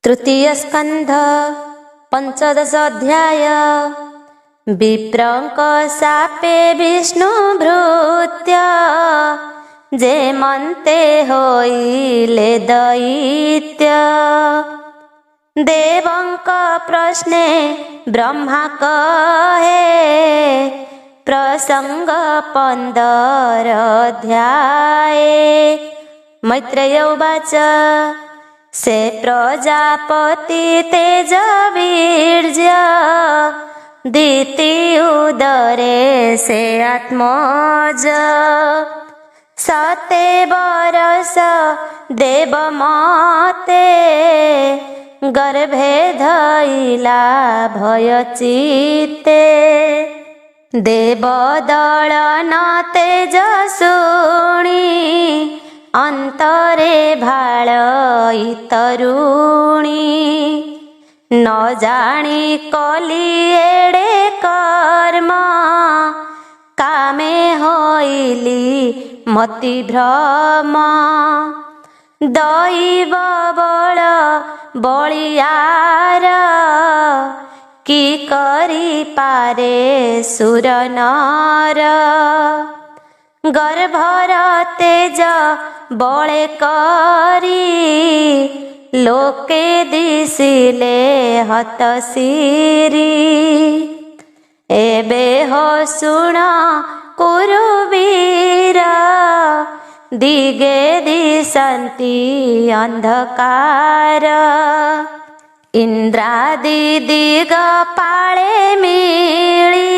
तृतीय स्कंध पंचदश अध्याय। विप्रंक शापे विष्णु भृत्य जे मन्ते होइले दैत्य। देवंक प्रश्ने ब्रह्मा कहे प्रसंग 15 अध्याय। मैत्रेय उवाच से प्रजापति तेज वीर्य दीति उदरे से आत्मज। सते बरस देव मते गर्भे धइला भय चित्ते। देव दलन तेज शुणी अंतरे भाळ तरुणी। न जानी कली एड़े कर्म कामे होइली मति भ्रम। दैव बल बलियार कि करी पारे सुर नर। गर्भर तेज बळे करी लोके दिसिले हतशिरी। एबे हो शुण कुरुवीर दिगे दिशन्ति अंधकार। इंद्रादि दिगपाळे मिली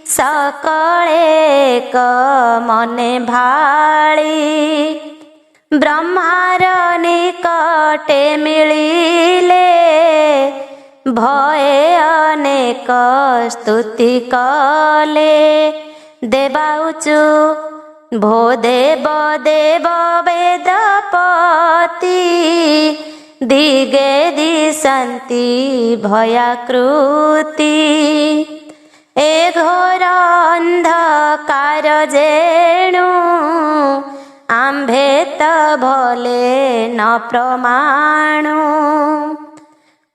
सकळे क मने भाळी। ब्रह्मार निकटे मिलिले भये अनेक स्तुति कले। देवाउचु भो देव देव वेदपति दिगे दिशन्ति भयाकृति। ए घोर अंधकार जेणु आम्भे त भले न प्रमाणु।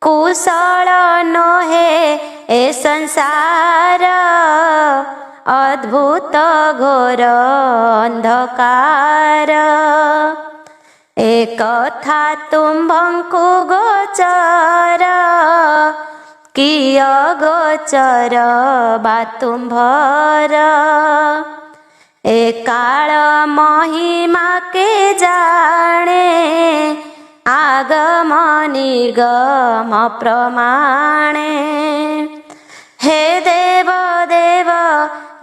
कुशल नोहे ए संसार अद्भुत घोर अंधकार। एक कथा तुम्भंकु गोचर किय गोचर बा तुम्भर। ए काल महिमा के जाने आगम निर्गम प्रमाणे। हे देव देव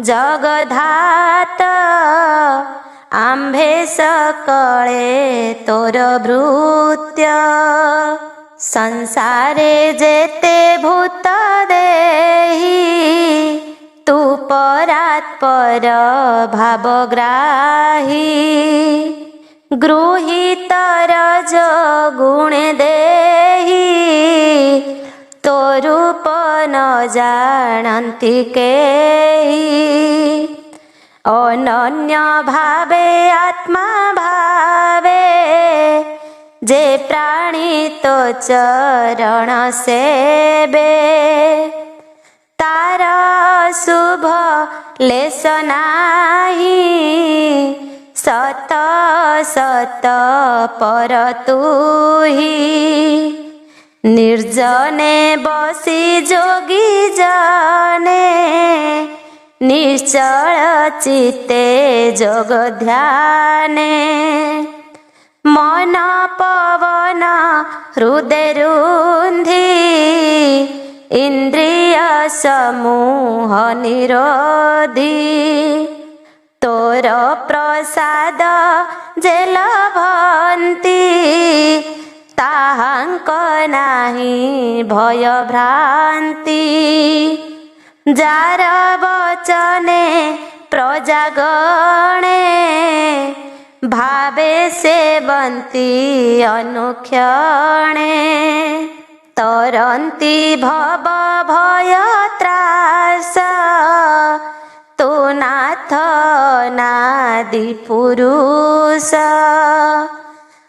जगधात आम्भे सकळे तोर भृत्य। संसारे जेते भूत देही तू परात्पर भावग्राही। गृहीतर जो गुण देही तो रूप न जानन्ति केही। अनन्य भावे आत्मा भावे जे प्राणी तो चरण सेवे। तार शुभ लेस नाही सत सत पर तुही। निर्जने बसी जोगी जाने निश्चल चित्ते जोग ध्याने। मन पवन हृदय रुंधी इंद्रिय समूह निरोधी। तोर प्रसाद जेल भंती ताहांक नाही भय भ्रांति। जार वचने प्रजागणे भावे सेवन्ति अनुक्षणे। तरन्ति भव भय त्रास तु नाथ नादि पुरुष।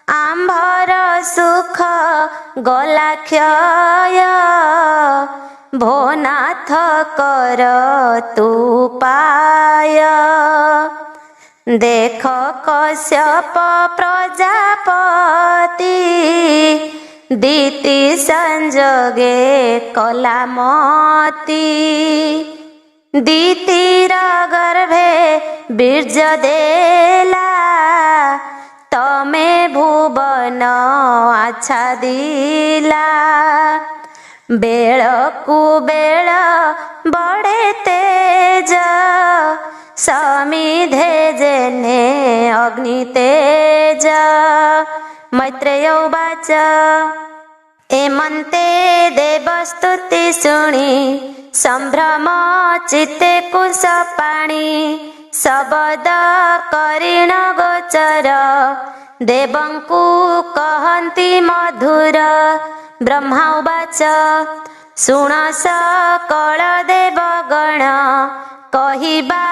आम्भर सुख गला क्षय भोनाथ कर तू पाय देख कश्यप प्रजापति दीति संजोगे कलामती दीतिर गर्भे बीर्ज देला तमे भुवन आच्छादिला बेल कुबेल बड़े तेज समिधे जेने अग्नि तेज मैत्रेय उवाच एमन्ते देवस्तुति शुणी संभ्रम चित्ते कुश पाणी शबद करिण गोचर देवंकु कहन्ति मधुर ब्रह्मा उवाच शुण सकल देवगण कहिबा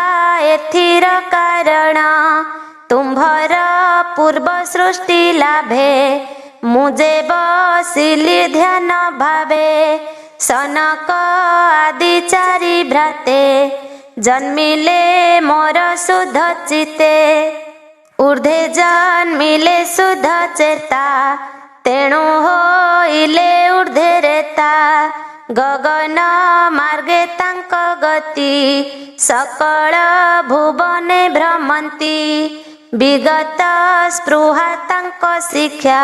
एथिर कारण तुम्भर पूर्व सृष्टि लाभे मुझे बसिली ध्यान भावे सनक आदि चारि भ्राते जन्मिले मोर शुद्ध चित्ते ऊर्ध्वे जन्मिले शुद्ध चेता तेणु होइले ऊर्ध्वे रेता गगन मार्गे तांक गति सकल भुवने भ्रमन्ति विगत स्पृहा तांक शिक्षा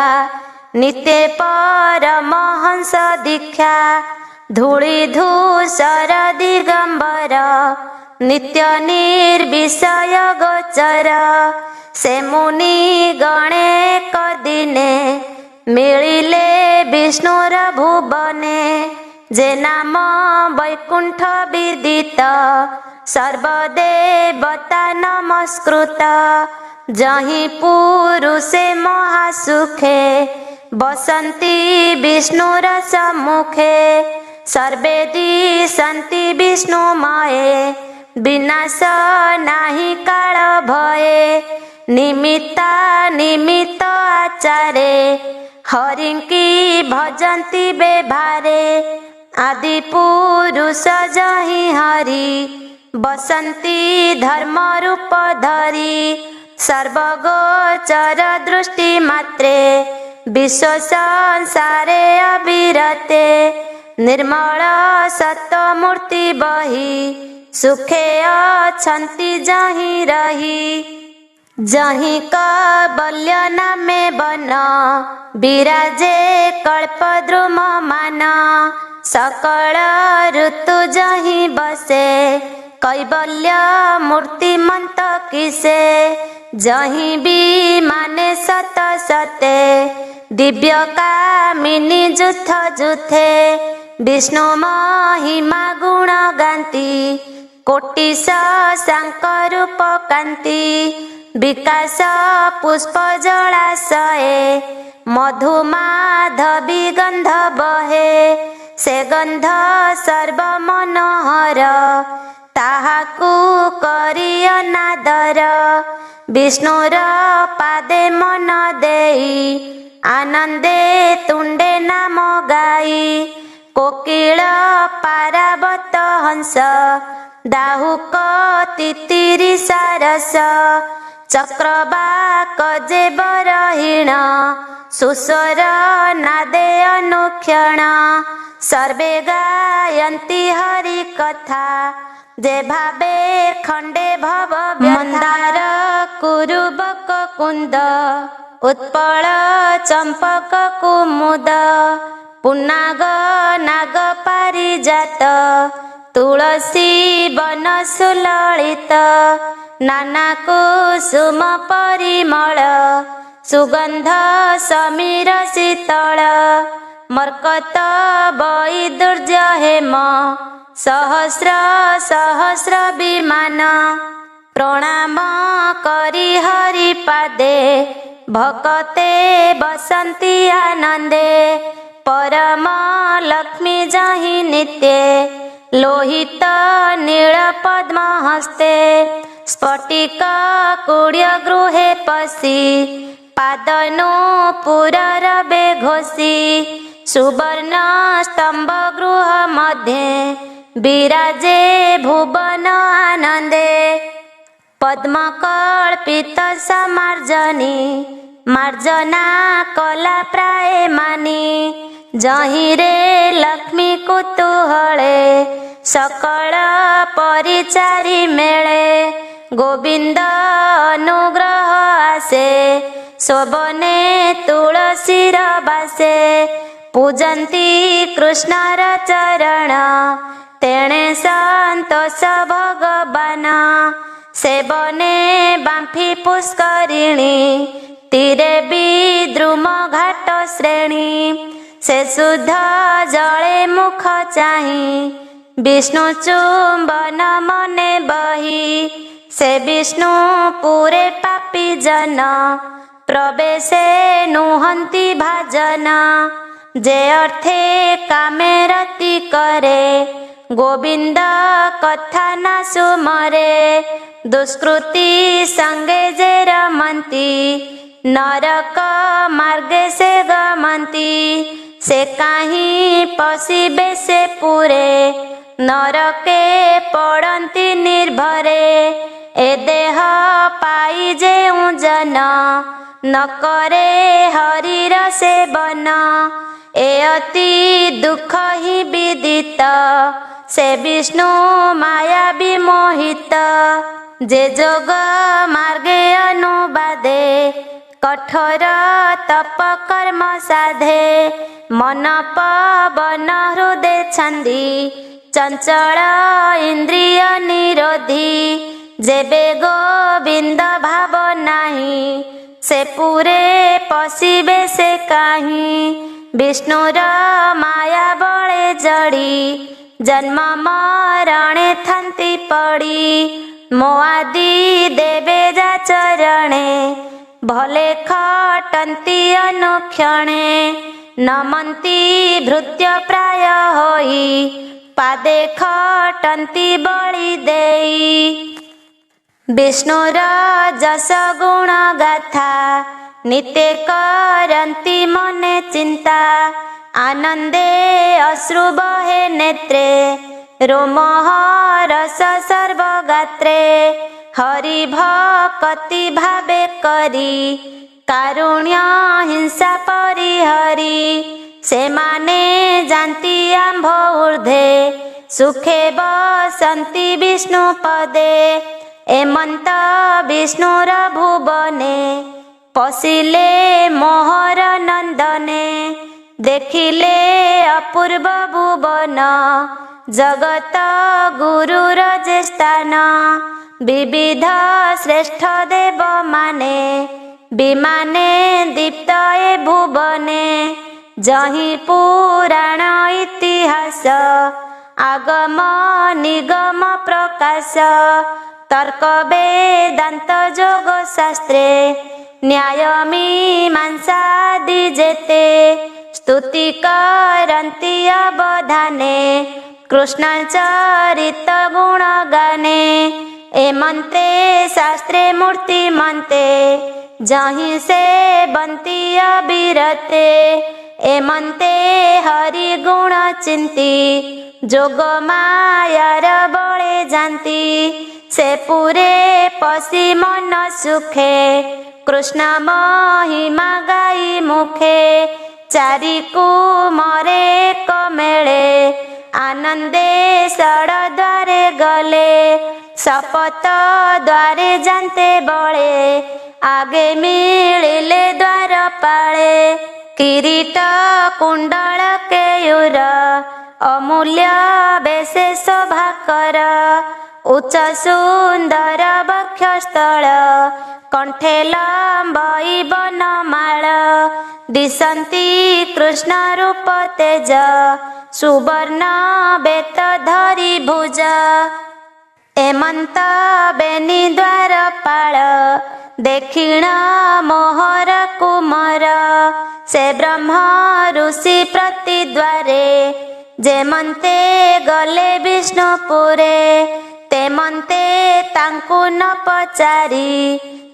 नित्य परमहंस दीक्षा धूଳି धूसर दिगंबर नित्य निर्विषय गोचर से मुनि गणे कदिने मिलिले विष्णुर भुवने जे नाम वैकुंठ विदित सर्वदेवता नमस्कृत जहि पुरुषे महासुखे बसन्ति विष्णुर सम्मुखे सर्वे दिशन्ति विष्णुमये विनाश नाही काल भये निमित्ता निमित्त आचारे हरिंकी भजन्ति बेभारे आदि पुरुष जहि हरि बसन्ति धर्म रूप धरि सर्वगोचर दृष्टि मात्रे विश्व संसारे अविरते निर्मल सत्य मूर्ति बहि सुखे अछन्ति जहि रहि जहि कबल्य नामे बन विराजे कल्पद्रुम मान सकल ऋतु जहि बसे कैबल्य मूर्तिमंत किसे जहि भी माने सत सते दिव्य कामिनी जुथ जुथे विष्णु महिमा गुण गान्ति कोटि शशांक कांति विकास पुष्प जलाशये मधु माधवी गंध बहे से गंध सर्व मनोहर ताहाकु करी अनादर विष्णुर पादे मन देई आनंदे तुंडे नाम गाई कोकिल पारावत हंस दाहुक तितिरी सारस चक्रवाक जे बरहीण सुस्वर नादे अनुक्षण सर्वे गायन्ति हरि कथा जे भावे खंडे भव मंदार कुरुबक कुंद उत्पल चंपक कुमुद पुन्नाग नाग पारिजात तुलसी वन सुललित नाना कुसुम परिमल सुगंध समीर शीतल मर्कत वैदुर्य हेम सहस्र सहस्र विमान प्रणाम करी हरि पादे भकते बसंती आनंदे परम लक्ष्मी जहि नित्ये लोहित नील पद्म हस्ते स्फटिक कुड्य गृहे पशि ପାଦନୁ ପୁରର ବେଘୋଷି ସୁବର୍ଣ୍ଣ ସ୍ତମ୍ଭ ଗୃହ ମଧ୍ୟେ ବିରାଜେ ଭୁବନ ଆନନ୍ଦେ ପଦ୍ମକଳ୍ପିତ ସମାର୍ଜନୀ ମାର୍ଜନା କଲା ପ୍ରାୟ ମାନି ଯହିଁରେ ଲକ୍ଷ୍ମୀ କୁତୁହଳେ ସକଳ ପରିଚାରି ମେଳେ ଗୋବିନ୍ଦ ଅନୁଗ୍ରହ ଆସେ ଶୋଭନେ ତୁଳସୀର ବାସେ ପୂଜନ୍ତି କୃଷ୍ଣର ଚରଣ ତେଣେ ସନ୍ତୋଷ ଭଗବାନ ସେବନେ ବାମ୍ଫି ପୁଷ୍କରିଣୀ ତୀରେ ବିଦ୍ରୁମ ଘାଟ ଶ୍ରେଣୀ ସେ ଶୁଦ୍ଧ ଜଳେ ମୁଖ ଚାହିଁ ବିଷ୍ଣୁ ଚୁମ୍ବନ ମନେ ବହି ସେ ବିଷ୍ଣୁ ପୁରେ ପାପି ଜନ ପ୍ରବେଶେ ନୁହନ୍ତି ଭାଜନ ଯେ ଅର୍ଥେ କାମେ ରତି କରେ ଗୋବିନ୍ଦ କଥା ନା ସୁମରେ ଦୁଷ୍କୃତି ସଙ୍ଗେ ଯେ ରମନ୍ତି ନରକ ମାର୍ଗେ ସେ ଗମନ୍ତି ସେ କାହିଁ ପଶିବେ ସେ ପୁରେ ନରକେ ପଡ଼ନ୍ତି ନିର୍ଭରେ ଏ ଦେହ ପାଇ ଯେଉଁ ଜନ ନ କରେ ହରିର ସେବନ ଏ ଅତି ଦୁଃଖ ହିଁ ବିଦିତ ସେ ବିଷ୍ଣୁ ମାୟା ବିମୋହିତ ଯେ ଯୋଗ ମାର୍ଗେ ଅନୁବାଦେ କଠୋର ତପ କର୍ମ ସାଧେ ମନ ପବନ ହୃଦେ ଛନ୍ଦି ଚଞ୍ଚଳ ଇନ୍ଦ୍ରିୟ ନିରୋଧୀ ଯେବେ ଗୋବିନ୍ଦ ଭାବ ନାହିଁ ସେ ପୁରେ ପଶିବେ ସେ କାହିଁ ବିଷ୍ଣୁର ମାୟା ବଳେ ଜଡ଼ି ଜନ୍ମ ମରଣେ ଥାନ୍ତି ପଡ଼ି ମୋ ଆଦି ଦେବେ ଯା ଚରଣେ ଭଲେ ଖଟନ୍ତି ଅନୁକ୍ଷଣେ ନମନ୍ତି ଭୃତ୍ୟ ପ୍ରାୟ ହୋଇ ପାଦେ ଖଟନ୍ତି ବଳି ଦେଇ ବିଷ୍ଣୁର ଯଶ ଗୁଣ ଗାଥା ନିତେ କରନ୍ତି ମନେ ଚିନ୍ତା ଆନନ୍ଦେ ଅଶ୍ରୁ ବହେ ନେତ୍ରେ ରୋମହ ରସ ସର୍ବଗାତ୍ରେ ହରି ଭକତି ଭାବେ କରି କାରୁଣ୍ୟ ହିଂସା ପରିହରି ସେମାନେ ଯାନ୍ତି ଆମ୍ଭ ଊର୍ଦ୍ଧ୍ୱେ ସୁଖେ ବସନ୍ତି ବିଷ୍ଣୁ ପଦେ ଏମନ୍ତ ବିଷ୍ଣୁର ଭୁବନେ ପଶିଲେ ମୋହର ନନ୍ଦନେ ଦେଖିଲେ ଅପୂର୍ବ ଭୁବନ ଜଗତ ଗୁରୁର ଯେ ସ୍ଥାନ ବିବିଧ ଶ୍ରେଷ୍ଠ ଦେବ ମାନେ ବିମାନେ ଦୀପ୍ତ ଏ ଭୁବନେ ଯହିଁ ପୁରାଣ ଇତିହାସ ଆଗମ ନିଗମ ପ୍ରକାଶ ତର୍କ ବେଦାନ୍ତ ଯୋଗ ଶାସ୍ତ୍ରେ ନ୍ୟାୟ ମୀମାଂସା ଆଦି ଯେତେ ସ୍ତୁତି କରନ୍ତି ଅବଧାନେ କୃଷ୍ଣ ଚରିତ ଗୁଣ ଗାନେ ଏମନ୍ତେ ଶାସ୍ତ୍ରେ ମୂର୍ତ୍ତି ମନ୍ତେ ଯହିଁ ସେବନ୍ତି ଅବିରତେ ଏମନ୍ତେ ହରି ଗୁଣ ଚିନ୍ତି ଯୋଗ ମାୟାର ବଳେ ଯାନ୍ତି ସେ ପୁରେ ପଶି ମନ ସୁଖେ କୃଷ୍ଣ ମହିମା ଗାଇ ମୁଖେ ଚାରିକୁ ମରେ ଏକ ମେଳେ ଆନନ୍ଦେ ଷଡ଼ ଦ୍ୱାରେ ଗଲେ ଶପଥ ଦ୍ୱାରେ ଯାନ୍ତେ ବଳେ ଆଗେ ମିଳିଲେ ଦ୍ୱାର ପାଳେ କିରୀଟ କୁଣ୍ଡଳ କେୟୁର ଅମୂଲ୍ୟ ବେଶେ ଶୋଭାକର ଉଚ୍ଚ ସୁନ୍ଦର ବକ୍ଷସ୍ଥଳ କଣ୍ଠେ ଲମ୍ବଇ ବନମାଳ ଦିଶନ୍ତି କୃଷ୍ଣ ରୂପ ତେଜ ସୁବର୍ଣ୍ଣ ବେତ ଧରି ଭୁଜ ଏମନ୍ତ ବେନି ଦ୍ୱାରପାଳ ଦେଖିଣ ମୋହର କୁମର ସେ ବ୍ରହ୍ମ ଋଷି ପ୍ରତି ଦ୍ୱାରେ ଯେମନ୍ତେ ଗଲେ ବିଷ୍ଣୁପୁରେ ତେମନ୍ତେ ତାଙ୍କୁ ନ ପଚାରି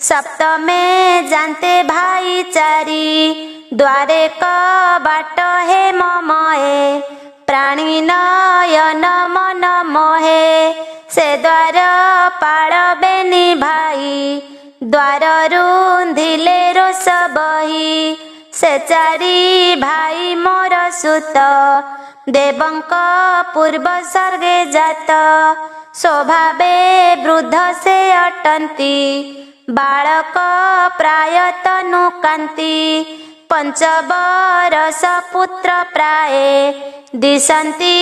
सप्तमे जानते भाईचारी द्वारे कबाट हे ममहे प्राणी नयन मन मोहे से द्वार पाळबेनी भाई द्वार रुंधिले रोष बही से चारि भाई मोर सुत देवंक पूर्व सर्गे जात स्वभावे वृद्ध से अटंती बालक प्राय तनु कांति पंचबरस पुत्र प्राय दिशंती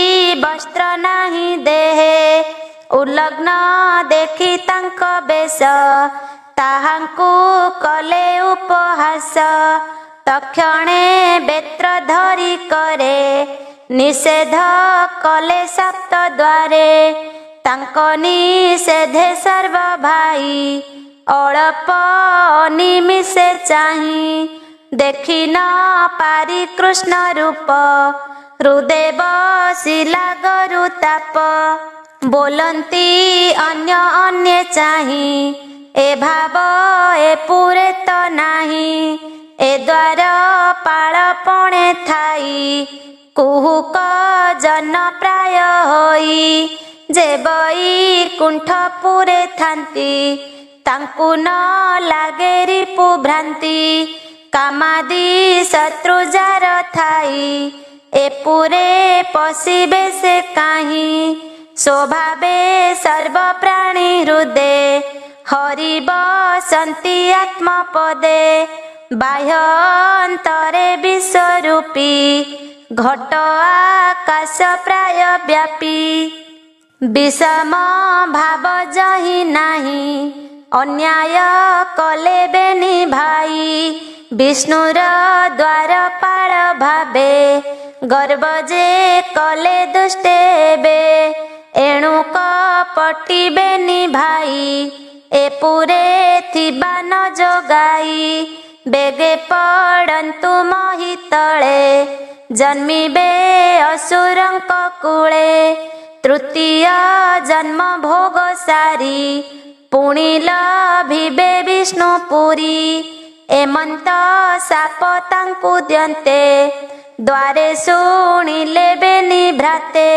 वस्त्र नाही देहे उल्लग्न देखि तांक बेश ताहांकु कले उपहास तक्षणे बेत्र धरी करे निषेध कले सप्त द्वारे तांक निषेधे सर्व भाई अळप निमिषे चाहि देखि न पारि कृष्ण रूप हृदेव शिला गरु ताप बोलंती अन्य अन्य चाहि ए भाव ए पुरे तो नाही ए द्वार पाळपणे थाई कुहुक जन प्राय होई जे बई कुंठ पुरे थांती तांकु न लागे रिपु भ्रांति कामादि शत्रु जार थाई ए पुरे पशिबे से काहि स्वभावे सर्व प्राणी हृदे हरि बसंती आत्मपदे बाह्य अंतरे विश्वरूपी घट आकाश प्राय व्यापी विषम भाव जहि नाही अन्याय कले बेनी भाई विष्णुर द्वार पाळ भावे गर्व जे कले दुष्टे बे एणु कपटी बेनी भाई ए पुरे थिबा न जोगाई बेगे पड़ंतु मोहि तळे जन्मिबे असुरंक कूळे तृतीय जन्म भोग सारी पुणी लभिबे विष्णुपुरी एमंत साप तांकु द्यन्ते द्वारे शुणिले बेनी भ्राते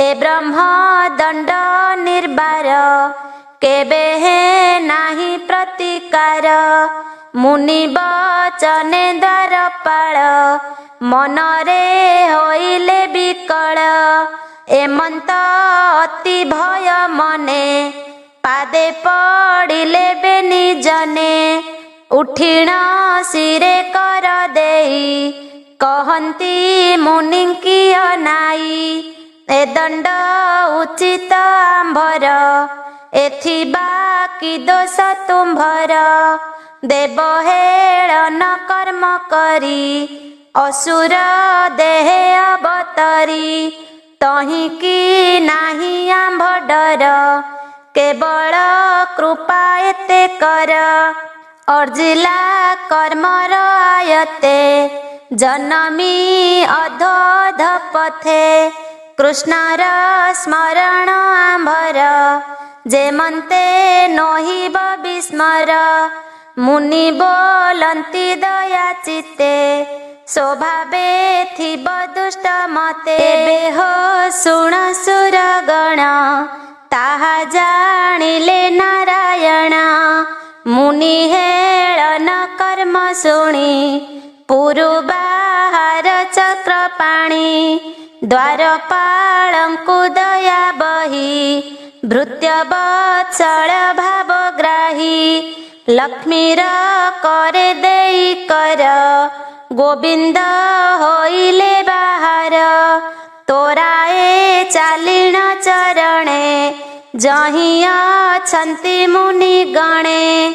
ए ब्रह्म दंड निर्बार केबे हे नाही प्रतिकार मुनि बचने द्वार पाळ मनरे होइले विकळ एमंत अति भय मने पादे पड़िले बेनी जने उठिण सिरे कर देई कहंती मुनि किय नाई ए दंड उचित आंभर एथिबा कि दोष तुम्भर देव हेळन कर्म करी असुर देहे अवतरी तही कि नाही आंभ डर केवल कृपा एते कर अर्जिला कर्मर आयते जनमी अधोध पथे कृष्णर स्मरण आंभर जेमंते नोहिब विस्मर मुनि बोलंती दया चित्ते स्वभावे थिब दुष्ट मते बेह शुण सुरगण ताहा जानिले नारायण मुनि हेळन कर्म शुणी पुरु बाहार चक्रपाणी द्वारपाळंकु दया बही भृत्य वत्सल भावग्राही लक्ष्मीर करे देई कर गोविंद होइले बाहार तोराए चालिण चरणे जहि अछंती मुनि गणे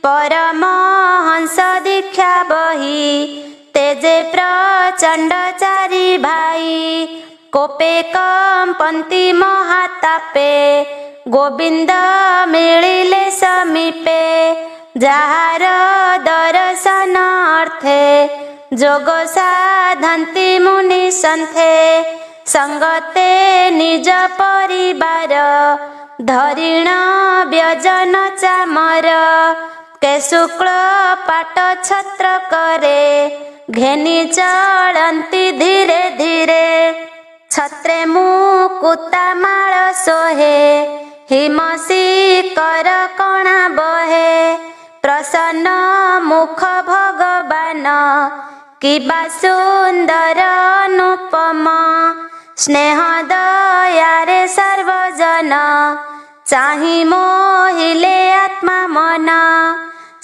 परम हंस दीक्षा बही तेजे प्रचंड चारि भाई कोपे कंपंती महातापे गोविंद मिलिले समीपे जाहार दर्शन अर्थे जोग साधंती मुनि संथे संगते निज परिवार धरिण व्यजन चामर के शुक्ल पाट छत्र करे घेनी चलती धीरे धीरे छत्रे मुकुता माळ सोहे हिमसी कर कणा बहे प्रसन्न मुख भगवान किबा सुंदर अनुपम स्नेह दयारे सर्वजन चाहि मोहिले आत्मा मन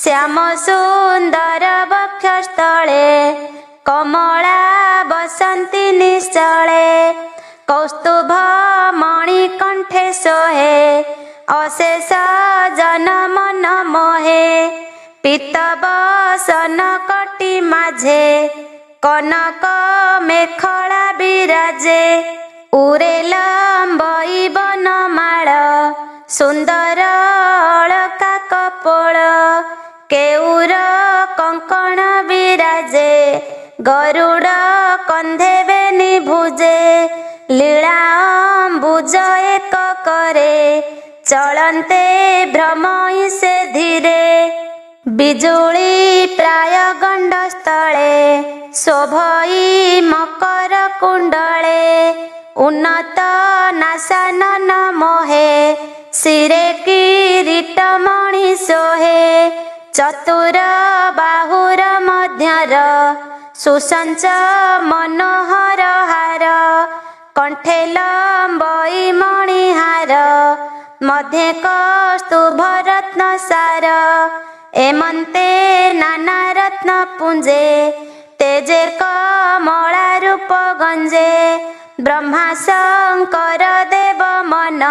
श्याम सुंदर वक्षस्थले कमला बसंती निश्चले कौस्तुभ मणिकंठे सोहे अशेष जन मन मोहे पीतबसन कटी माझे कनक मेखला विराजे उरे लंबई बनमाळ सुंदर अलका कपोळ केऊर कंकण विराजे गरुड कंधे बेनी भुजे लीला अम्बुज एक करे चलते भ्रमई से धीरे बिजुली प्राय गंड स्थले शोभई मकर कुंडले उन्नत नासानन मोहे शिरे किरीट मणि सोहे चतुर बाहुर मध्यर सुसंच मनोहर हार कंठे लंबई मणिहार मध्ये कस्तुभ रत्न सार एमंते नाना रत्न पुंजे तेजे कमला रूप गंजे ब्रह्मा शंकर देव मन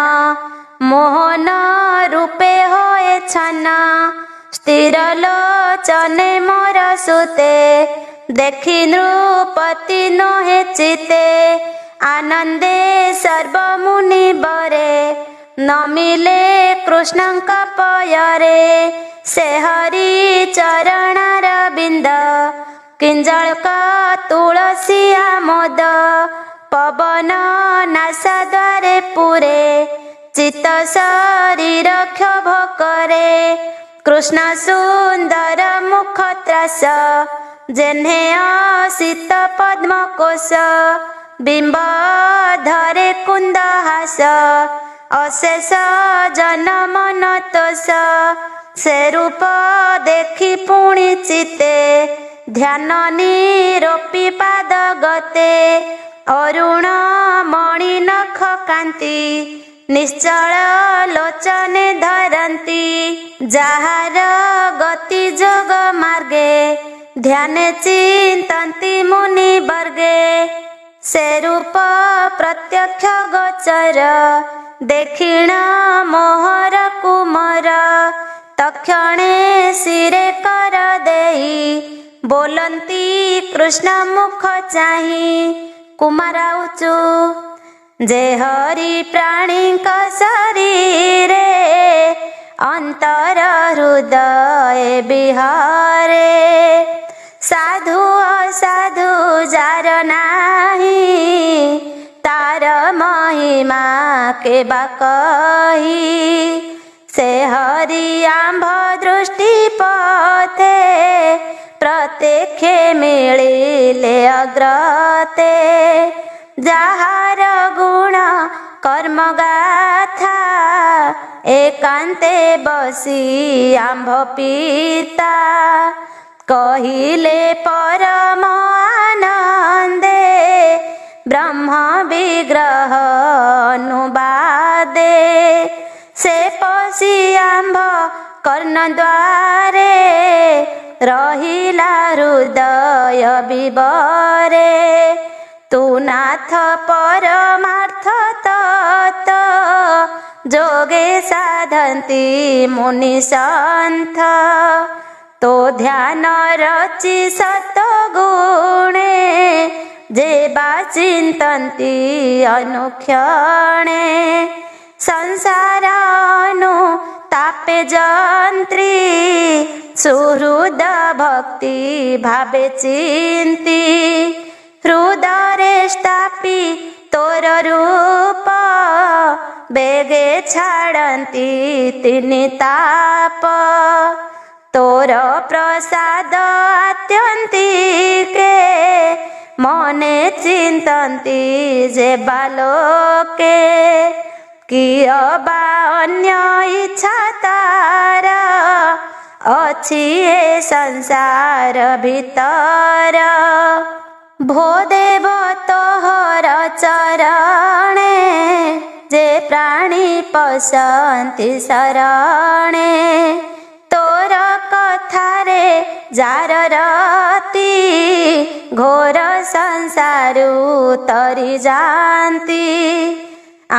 मोहन रूपे होए छन स्थिर लोचने मोर सुते देखि नृपति नोहे चिते आनंदे सर्वमुनि बरे न मिले कृष्णंक पयरे से हरि चरणार बिंद किंजळक तुलसी आमोद पवन नासा द्वारे पुरे चित्त शरीर क्षोभ करे कृष्ण सुंदर मुख त्रास जेन्हे असित पद्म कोश बिंब धरे कुंद हास अशेष जन मन तोष से रूप देखी पुणी चिते ध्यान निरोपी पाद गते अरुण मणि नख कांति निश्चल लोचने धरंती जाहार गति जोग मार्गे ध्यान चिंतन्ति मुनि वर्गे से रूप प्रत्यक्ष गोचर देखिण मोहर कुमर तक्षणे शिरे कर देई बोलंती कृष्ण मुख चाही कुमार उचु जे हरि प्राणी शरीरे अंतर हृदय बिहारे साधु असाधु जार नाही तार महिमा के बाकही से हरि आंभ दृष्टि पथे प्रत्यक्षे मिलिले अग्रते जाहार गुण कर्म गाथा एकांते बसी आंभ पिता कहिले परम आनंदे ब्रह्म विग्रह अनुवादे से पसी आंभ कर्ण द्वारे रहिला हृदय विवरे तू नाथ परमार्थ तत् जोगे साधन्ति मुनि सन्थ तो ध्यान रचि सत गुणे जेबा चिन्तन्ति अनुक्षणे संसारानु तापे जंत्री सुहृद भक्ति भावे चिंती हृदरे स्थापी तोर रूप बेगे छाड़ती तिनि ताप तोर प्रसाद आत्यन्तिके मने चिन्तन्ति जे बालोके किय बा अन्य इच्छा तार अछि ए संसार भितर भोदेव तोहर चरणे जे प्राणी पसन्ति शरणे तोर कथारे जार रति घोर संसारु तरी जान्ति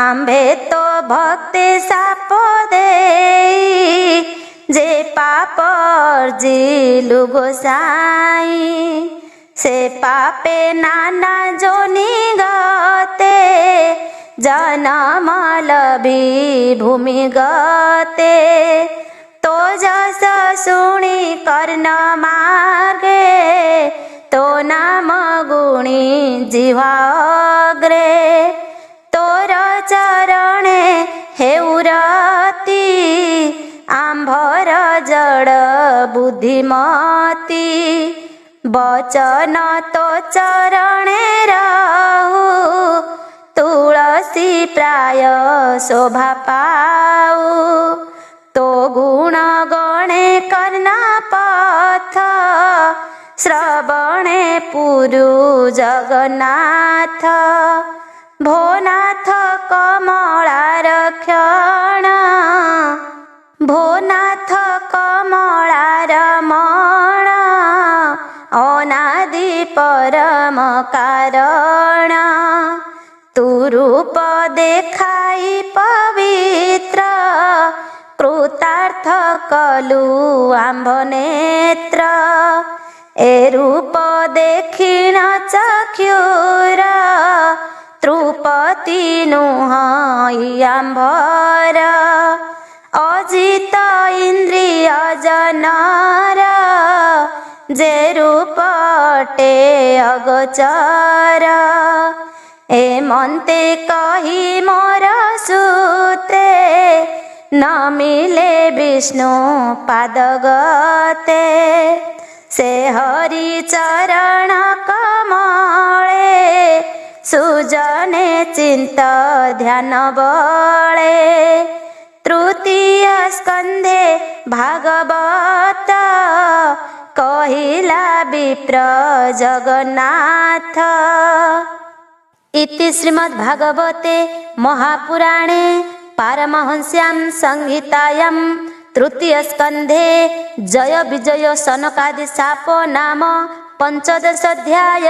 आम्भे तो भक्ति साप देई जे पाप अर्जिलु गोसाई से पापे नाना जोनि गते जनम लभी भूमि गते तो जस सुनी कर्ण मागे तो नाम गुणी जिह्वाग्रे तोर चरणे हेउरति आम्भर जड़ बुद्धिमती बचन तो चरणे रहु तुलसी प्राय शोभा पाऊ तो गुण गणे कर्णा पथ श्रवणे पुरु जगन्नाथ भोनाथ कमला रक्षण भोनाथ कमला रमण अनादि परम कारण तू रूप देखाई पवित्र कृतार्थ कलु आम्भ नेत्र ए रूप देखिन चक्षुर तृपति नुहई आम्भर अजित इंद्रिय जनर जे रूपटे अगोचर ए मनते कही मोर सुते न मिले विष्णु पादगते से हरि चरण कमले सुजने चिंत ध्यान बळे तृतीय स्कंधे भागवत कहिला विप्र जगन्नाथ इति श्रीमद्भागवते महापुराणे पारमहंस्यां संहितायां तृतीय स्कंधे जय विजय सनकादि शाप नाम 15 अध्याय।